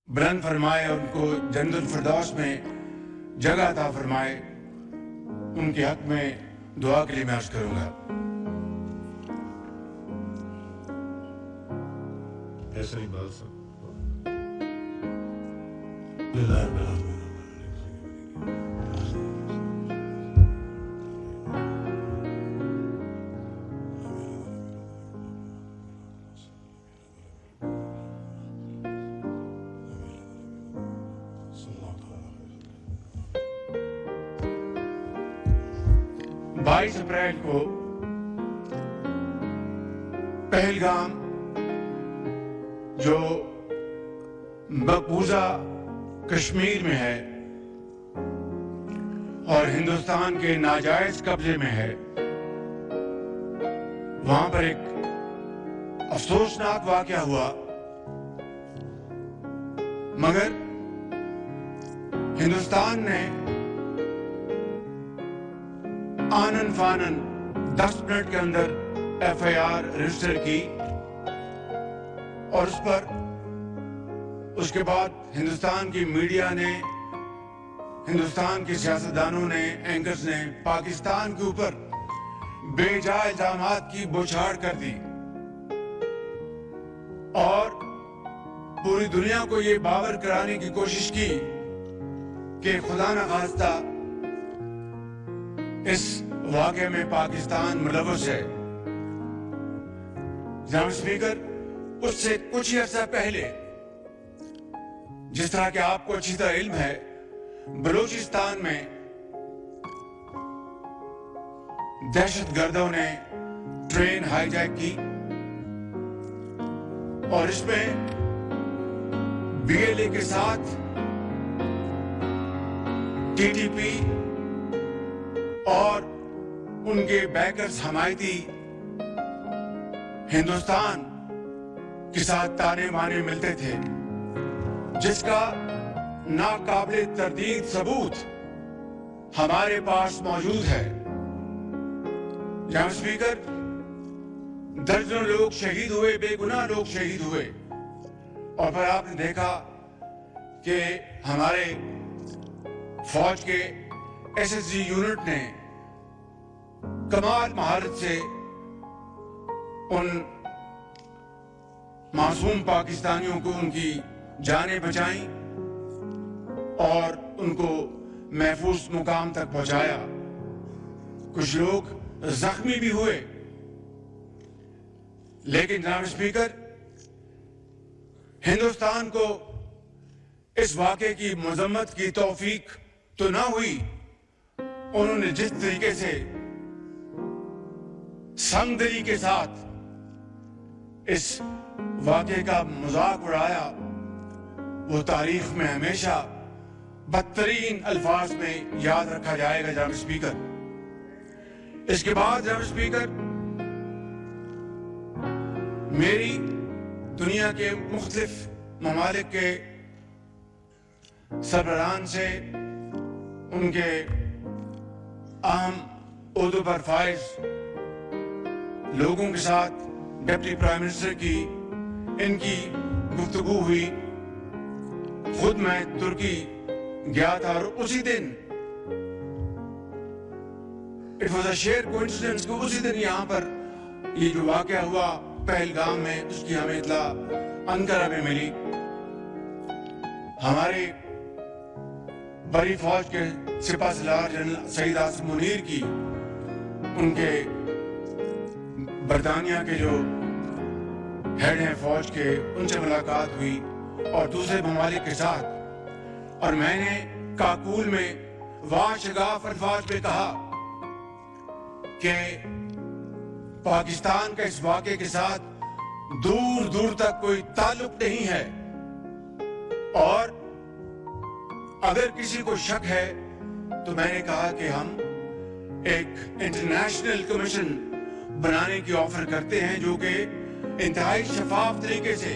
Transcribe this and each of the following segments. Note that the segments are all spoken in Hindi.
बुलंद फरमाए और उनको जन्नतुल फिरदौस में जगह अता फरमाए। उनके हक में दुआ के लिए मैं अर्ज करूंगा। ऐसा ही बात सब बाईस अप्रैल को पहलगाम जो मकबूजा कश्मीर में है और हिंदुस्तान के नाजायज कब्जे में है, वहां पर एक अफसोसनाक वाकया हुआ। मगर हिंदुस्तान ने आनन फानन 10 मिनट के अंदर FIR रजिस्टर की और उस पर उसके बाद हिंदुस्तान की मीडिया ने, हिंदुस्तान के सियासतदानों ने, एंकर्स ने पाकिस्तान के ऊपर बेजा इल्जामात की बौछार कर दी और पूरी दुनिया को ये बावर कराने की कोशिश की कि खुदा न खास्ता इस वाक़े में पाकिस्तान मुलव्वस है। जनाब स्पीकर, उससे कुछ ही अर्सा पहले, जिस तरह के आपको अच्छी तरह इल्म है, बलूचिस्तान में दहशतगर्दों ने ट्रेन हाईजैक की और इसमें BLA के साथ TTP और उनके बैकर्स हमायती हिंदुस्तान के साथ ताने माने मिलते थे, जिसका नाकाबिले तरदीद सबूत हमारे पास मौजूद है। जनाब स्पीकर, दर्जनों लोग शहीद हुए, बेगुनाह लोग शहीद हुए और फिर आपने देखा कि हमारे फौज के SSG यूनिट ने कमाल महारत से उन मासूम पाकिस्तानियों को उनकी जानें बचाई और उनको महफूज मुकाम तक पहुंचाया। कुछ लोग जख्मी भी हुए, लेकिन जनाब स्पीकर, हिंदुस्तान को इस वाक़े की मजम्मत की तौफीक तो ना हुई। उन्होंने जिस तरीके से संगदिली के साथ इस वाक़े का मजाक उड़ाया, वो तारीख में हमेशा बदतरीन अल्फाज में याद रखा जाएगा। जनाब स्पीकर, इसके बाद जनाब स्पीकर, मेरी दुनिया के मुख्तलिफ ममालिक के सरबराहान से, उनके अहम ओहदों पर फाइज लोगों के साथ डिप्टी प्राइम मिनिस्टर की इनकी गुफ्तगू हुई। खुद मैं तुर्की गया था और उसी दिन it was a share coincidence कि उसी दिन यहाँ पर ये जो वाकया हुआ पहलगाम में, उसकी हमें इत्तला अंकारा में मिली। हमारे बड़ी फौज के सिपाहीसलार जनरल सईद आसिम मुनीर की उनके बरतानिया के जो हेड हैं फौज के, उनसे मुलाकात हुई और दूसरे ममालिक के साथ, और मैंने काकूल में वाशगाफ अल्फाज में कहा कि पाकिस्तान का इस वाक़े के साथ दूर दूर तक कोई ताल्लुक नहीं है और अगर किसी को शक है तो मैंने कहा कि हम एक इंटरनेशनल कमीशन बनाने की ऑफर करते हैं जो कि इंतहाई शफाफ तरीके से,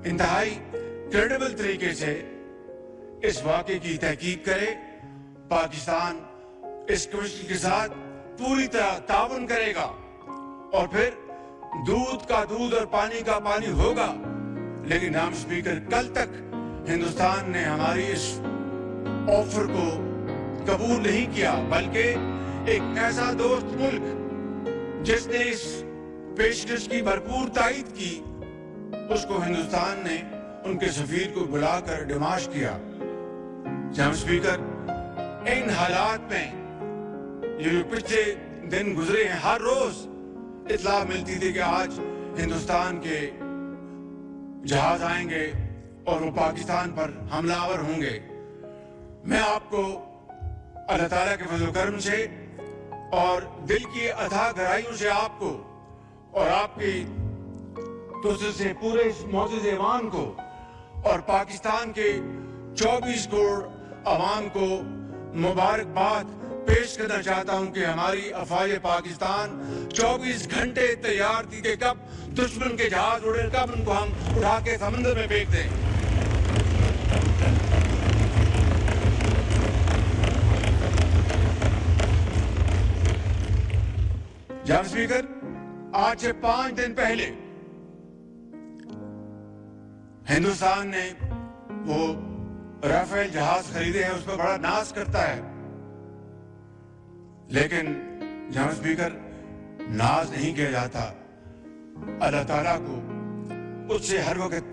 इंतहाई क्रेडिबल तरीके से इस वाक़े की तहकीक करे। पाकिस्तान इस कमीशन के साथ पूरी तरह ताउन करेगा और फिर दूध का दूध और पानी का पानी होगा, लेकिन जनाब स्पीकर, कल तक हिंदुस्तान ने हमारी इस ऑफर को कबूल नहीं किया, बल्कि एक ऐसा दोस्त मुल्क जिसने इस पेशकश की भरपूर तायद की, उसको हिंदुस्तान ने उनके सफीर को बुलाकर डिमाश किया। जनाब स्पीकर, इन हालात में ये जो पिछले दिन गुजरे हैं, हर रोज इत्तला मिलती थी कि आज हिंदुस्तान के जहाज आएंगे और वो पाकिस्तान पर हमलावर होंगे। मैं आपको अल्लाह ताला के फजल करम से और दिल की अथाह गहराइयों से आपको और आपकी तोसे से पूरे इस मौजूद ईमान को और पाकिस्तान के 24 करोड़ अवाम को मुबारकबाद पेश करना चाहता हूं कि हमारी अफवाज पाकिस्तान 24 घंटे तैयार थी कि कब दुश्मन के जहाज उड़े, कब उनको हम उठा के समंदर में फेंक दें। जनाब स्पीकर, आज से 5 दिन पहले हिंदुस्तान ने वो राफेल जहाज खरीदे हैं, उस पर बड़ा नाज करता है, लेकिन जनाब स्पीकर, नाज नहीं किया जाता। अल्लाह ताला को उससे हर वक्त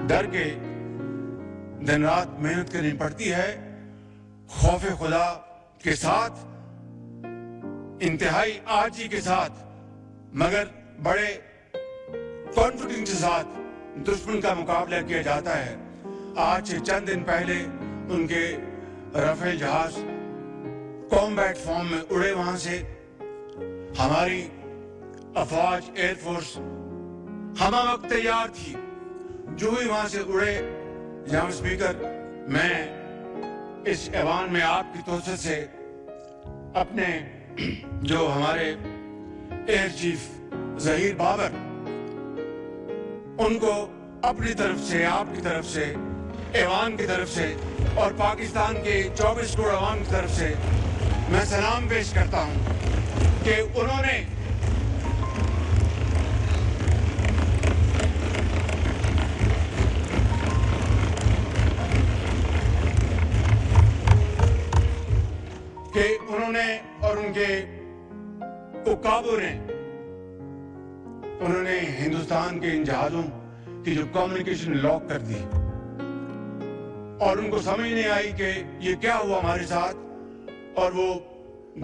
डर के दिन रात मेहनत करनी पड़ती है, खौफ खुदा के साथ, इंतहाई आजी के साथ, मगर बड़े कॉन्फिडेंस के साथ दुश्मन का मुकाबला किया जाता है। आज से चंद दिन पहले उनके राफेल जहाज कॉम्बैट फॉर्म में उड़े, वहां से हमारी अफवाज एयरफोर्स हम वक्त तैयार थी। जो ही वहां से उड़े, जनाब स्पीकर, मैं इस ऐवान में आपकी तोसे से अपने जो हमारे एयर चीफ जहीर बाबर, उनको अपनी तरफ से, आपकी तरफ से, ऐवान की तरफ से और पाकिस्तान के 24 करोड़ अवाम की तरफ से मैं सलाम पेश करता हूं कि उन्होंने और उनके उकाबों ने उन्होंने हिंदुस्तान के इन जहाजों की जो कम्युनिकेशन लॉक कर दी और उनको समझ नहीं आई कि ये क्या हुआ हमारे साथ, और वो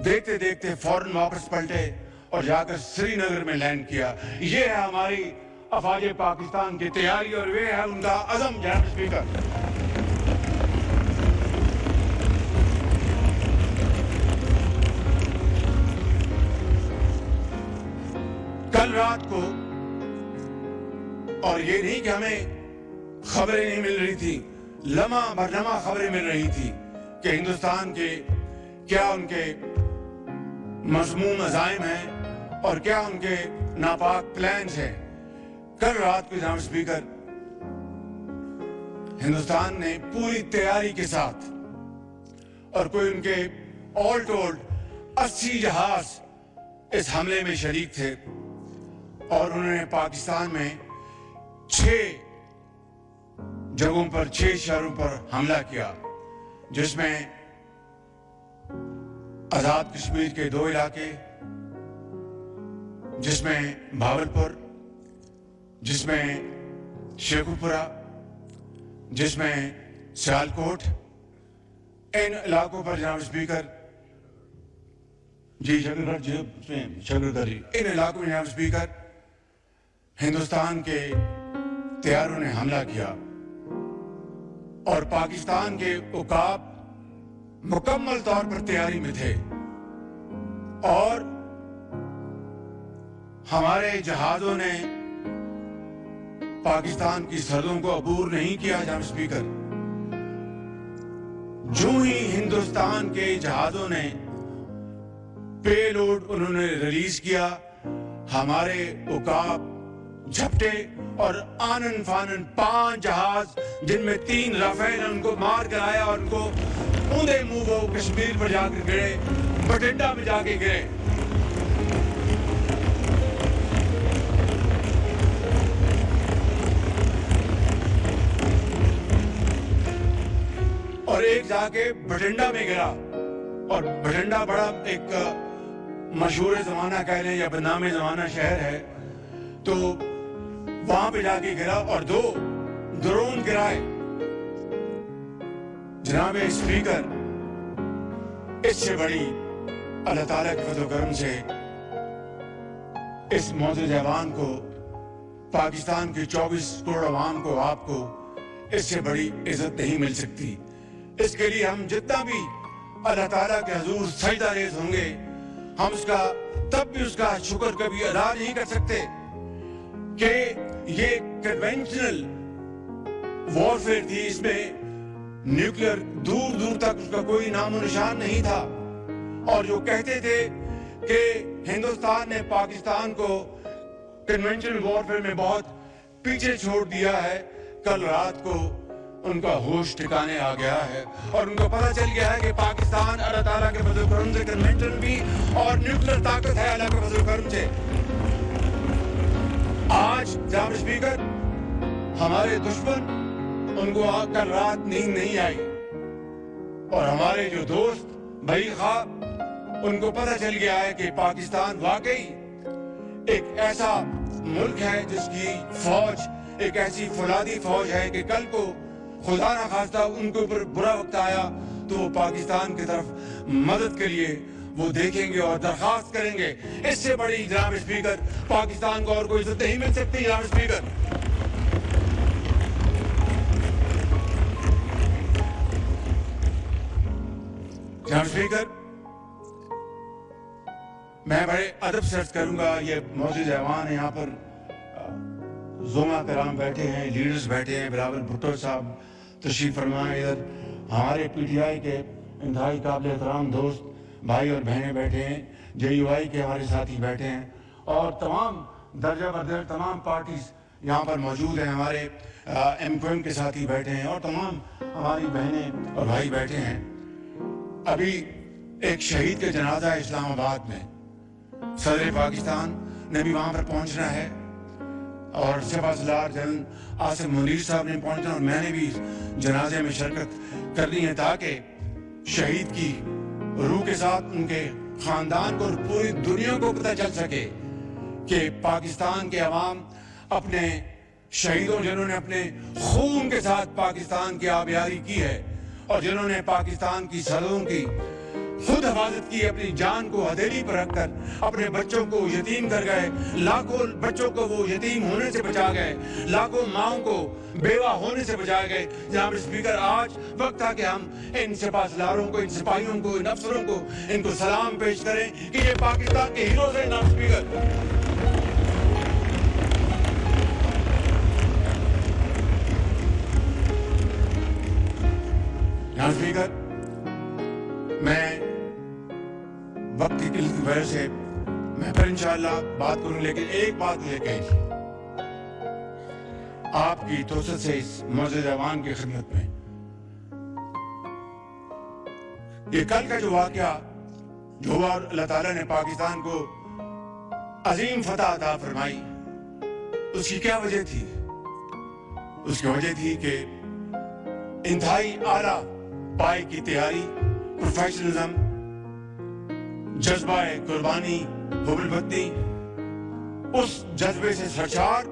देखते देखते फौरन वापस पलटे और जाकर श्रीनगर में लैंड किया। ये है हमारी अफवाज पाकिस्तान की तैयारी और वे है उनका अज़म। जनाब स्पीकर, कल रात को, और ये नहीं कि हमें खबरें नहीं मिल रही थी, लम्हा बरलम्हा खबरें मिल रही थी कि हिंदुस्तान के क्या उनके मज़मूम अज़ाइम हैं और क्या उनके नापाक प्लान्स हैं। कल रात को जनाब स्पीकर, हिंदुस्तान ने पूरी तैयारी के साथ, और कोई उनके ऑल टोल्ड 80 जहाज इस हमले में शरीक थे, और उन्होंने पाकिस्तान में 6 जगहों पर, 6 शहरों पर हमला किया, जिसमें आजाद कश्मीर के 2 इलाके, जिसमें भावलपुर, जिसमें शेखुपुरा, जिसमें सियालकोट। इन इलाकों पर जनाब स्पीकर जी, शगरगढ़, इन इलाकों में जनाब स्पीकर हिंदुस्तान के तैयारों ने हमला किया और पाकिस्तान के उकाब मुकम्मल तौर पर तैयारी में थे और हमारे जहाजों ने पाकिस्तान की सरहदों को अबूर नहीं किया। जनाब स्पीकर, जो ही हिंदुस्तान के जहाजों ने पेलोड उन्होंने रिलीज किया, हमारे उकाब झपटे और आनन फानन 5 जहाज, जिनमें 3 राफेल, उनको मार कर आया और उनको ऊंधे मुंह वो कश्मीर पर जाकर गिरे, बठिंडा में जाके गिरे। और एक जाके बठिंडा में गिरा, और बठिंडा बड़ा एक मशहूर जमाना कह लें या बदनाम जमाना शहर है, तो वहां पे जाके गिरा और 2 ड्रोन गिराए। जनाब स्पीकर, इससे बड़ी अल्लाह ताला के फज़ल करम से इस मौजूद जवान को, पाकिस्तान के 24 करोड़ अवाम को, आपको इससे बड़ी इज्जत नहीं मिल सकती। इसके लिए हम जितना भी अल्लाह ताला के हुजूर सजदा रेज़ होंगे, हम उसका तब भी उसका शुक्र कभी अदा नहीं कर सकते कि ये कन्वेंशनल वॉरफेयर थी, इसमें न्यूक्लियर दूर दूर तक उसका कोई नामो निशान नहीं था। और जो कहते थे कि हिंदुस्तान ने पाकिस्तान को कन्वेंशनल वॉरफेयर में बहुत पीछे छोड़ दिया है, कल रात को उनका होश ठिकाने आ गया है और उनको पता चल गया है कि पाकिस्तान अल्लाह ताला के फज़ल करम से कन्वेंशनल भी और न्यूक्लियर ताकत है अल्लाह के फज़ल करम से। आज जनाब स्पीकर, हमारे दुश्मन, उनको कल रात नींद नहीं आई, और हमारे जो दोस्त भाई खा, उनको पता चल गया है कि पाकिस्तान वाकई एक ऐसा मुल्क है जिसकी फौज एक ऐसी फौलादी फौज है कि कल को खुदा ना खास्ता उनके ऊपर बुरा वक्त आया तो वो पाकिस्तान की तरफ मदद के लिए वो देखेंगे और दरखास्त करेंगे। इससे बड़ी जनाब स्पीकर पाकिस्तान को और कोई इज्जत नहीं मिल सकती। जनाब स्पीकर, जनाब स्पीकर, मैं बड़े अदब से अर्ज करूंगा, ये मौजूद जवान है, यहाँ पर ज़ुमा कराम बैठे हैं, लीडर्स बैठे हैं, बिलावल भुट्टो साहब तशरीफ फरमाए, इधर हमारे PTI के इंतहाई काबिल एहतराम दोस्त भाई और बहनें बैठे हैं, JUI के हमारे साथी बैठे हैं, और तमाम दर्जा बदर तमाम पार्टीज यहाँ पर मौजूद हैं, हमारे MQM के साथी बैठे हैं, और तमाम हमारी बहनें और भाई बैठे हैं। अभी एक शहीद के जनाजा है इस्लामाबाद में, सदर पाकिस्तान ने भी वहां पर पहुंचना है, और सलार जनरल आसिम मुनीर साहब ने पहुंचना, और मैंने भी जनाजे में शिरकत करनी है ताकि शहीद की रूह के साथ उनके खानदान को और पूरी दुनिया को पता चल सके कि पाकिस्तान के अवाम अपने शहीदों, जिन्होंने अपने खून के साथ पाकिस्तान की आबियारी की है और जिन्होंने पाकिस्तान की सरहदों की खुद हिफाजत की, अपनी जान को हथेली पर रखकर अपने बच्चों को यतीम कर गए, लाखों बच्चों को वो यतीम होने से बचा गए, लाखों माओं को बेवा होने से बचा गए। जनाब स्पीकर, आज वक्त था कि हम इन सिपाहीसालारों को, इन सिपाहियों को, इन अफसरों को, इनको सलाम पेश करें कि ये पाकिस्तान के हीरोज हैं। जनाब स्पीकर, जनाब स्पीकर, मैं वक्त की वजह से मैं फिर इंशाअल्लाह बात करूं, लेकिन एक बात लेके आपकी तोसत से इस मौजूद जवान की खिदमत में, ये कल का जो वाकया जो हुआ, अल्लाह ताला ने पाकिस्तान को अजीम फतह अता फरमाई, उसकी क्या वजह थी? उसकी वजह थी कि इंतहाई आला पाई की तैयारी, प्रोफेशनलिज्म, जज्बा कुर्बानी, हुबलबत्ती, उस जज्बे से सरचार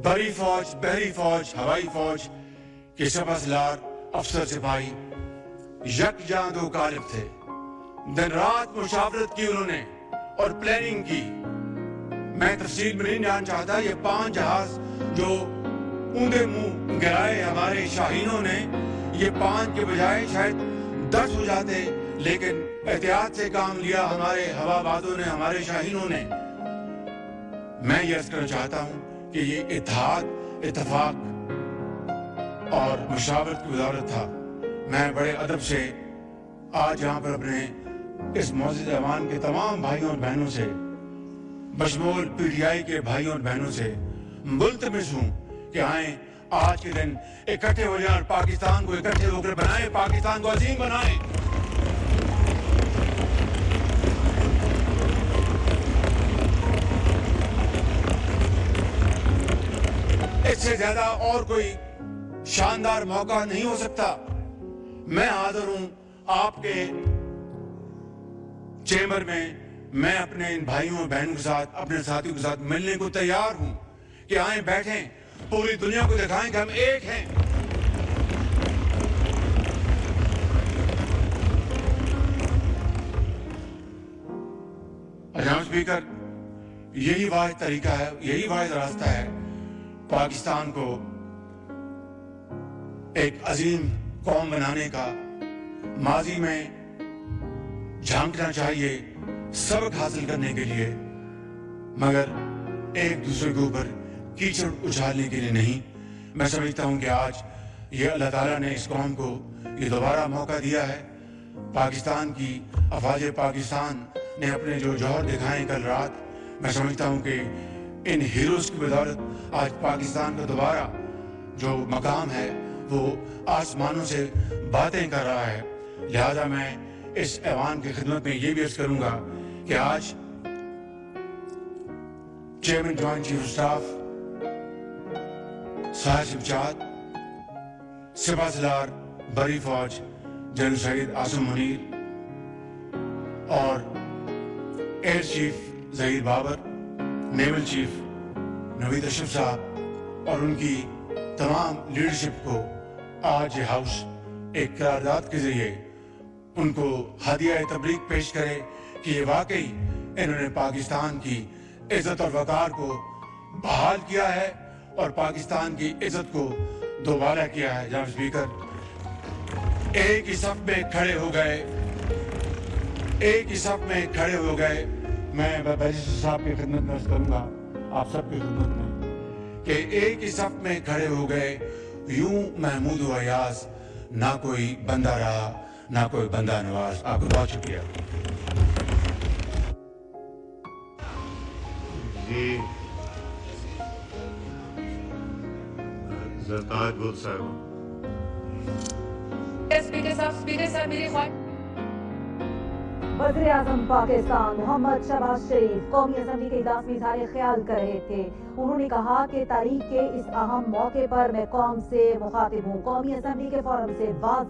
बड़ी फौज, बहरी फौज, हवाई फौज के सबसलार अफसर सिपाही यकजां दो कालिब थे। दिन रात मुशावरत की उन्होंने और प्लानिंग की। मैं तफसील में नहीं जाना चाहता, ये 5 जहाज जो ऊंधे मुंह गिराए हमारे शाहीनों ने, ये 5 के बजाय शायद 10 हो जाते, लेकिन एहतियात से काम लिया हमारे हवाबाजों ने, हमारे शाहीनों ने। मैं ये अर्ज करना चाहता हूं कि ये इत्तेहाद, इत्तेफाक और मुशावरत की बदौलत था। मैं बड़े अदब से आज यहाँ पर अपने इस मौजूद जवान के तमाम भाइयों और बहनों से, बशमूल PTI के भाइयों और बहनों से मुल्तमिस हूं कि आए आज के दिन इकट्ठे हो जाए और पाकिस्तान को इकट्ठे होकर बनाए, पाकिस्तान को अजीम बनाए। इससे ज्यादा और कोई शानदार मौका नहीं हो सकता। मैं हाजिर हूं आपके चेंबर में। मैं अपने इन भाइयों बहनों के साथ, अपने साथियों के साथ मिलने को तैयार हूं कि आए बैठें, पूरी दुनिया को दिखाएं कि हम एक हैं। जनाब स्पीकर, यही वाहिद तरीका है, यही वाहिद रास्ता है पाकिस्तान को एक अजीम कौम बनाने का। माजी में झांकना चाहिए सबक हासिल करने के लिए, मगर एक दूसरे के ऊपर कीचड़ उछालने के लिए नहीं। मैं समझता हूं कि आज ये अल्लाह ताला ने इस कौम को ये दोबारा मौका दिया है। पाकिस्तान की अफवाज पाकिस्तान ने अपने जो जौहर दिखाए कल रात, मैं समझता हूं कि इन हीरोज की बदौलत आज पाकिस्तान का दोबारा जो मकाम है वो आसमानों से बातें कर रहा है। लिहाजा मैं इस ऐवान की खिदमत में ये भी अर्ज करूंगा कि आज chairman joint chief staff Sahib जाद, सिपा सलार बरी फौज जनरल सईद आसिम मुनीर और air chief Zaheer Babar, naval chief Naveed Ashraf साहब और उनकी तमाम लीडरशिप को आज ये हाउस एक करारदाद के जरिए उनको हदिया तबरीक पेश करे कि ये वाकई इन्होंने पाकिस्तान की इज्जत और वकार को बहाल किया है और पाकिस्तान की इज्जत को दोबारा किया है। जनाब स्पीकर, एक ही सफ में खड़े हो गए, एक ही सफ में खड़े हो गए। मैं बैरिस्टर साहब की खिदमत में अर्ज करूंगा, आप सबकी खिदमत में, कि एक ही सफ में खड़े हो गए। यूं महमूद व अयाज ना कोई बंदा रहा, ना कोई बंदा नवाज। आपको बहुत शुक्रिया जी। ज़रताज बुल साहब। स्पीकर साहब मेरी ख्वाहिश। वज़ीर आज़म पाकिस्तान मोहम्मद शहबाज शरीफ कौमी असम्बली के 10वीं इज़हार ख्याल कर रहे थे। उन्होंने कहा कि तारीख के इस अहम मौके पर मैं कौम से मुखातिब हूँ। कौमी असम्बली के फोरम से वाज़ेह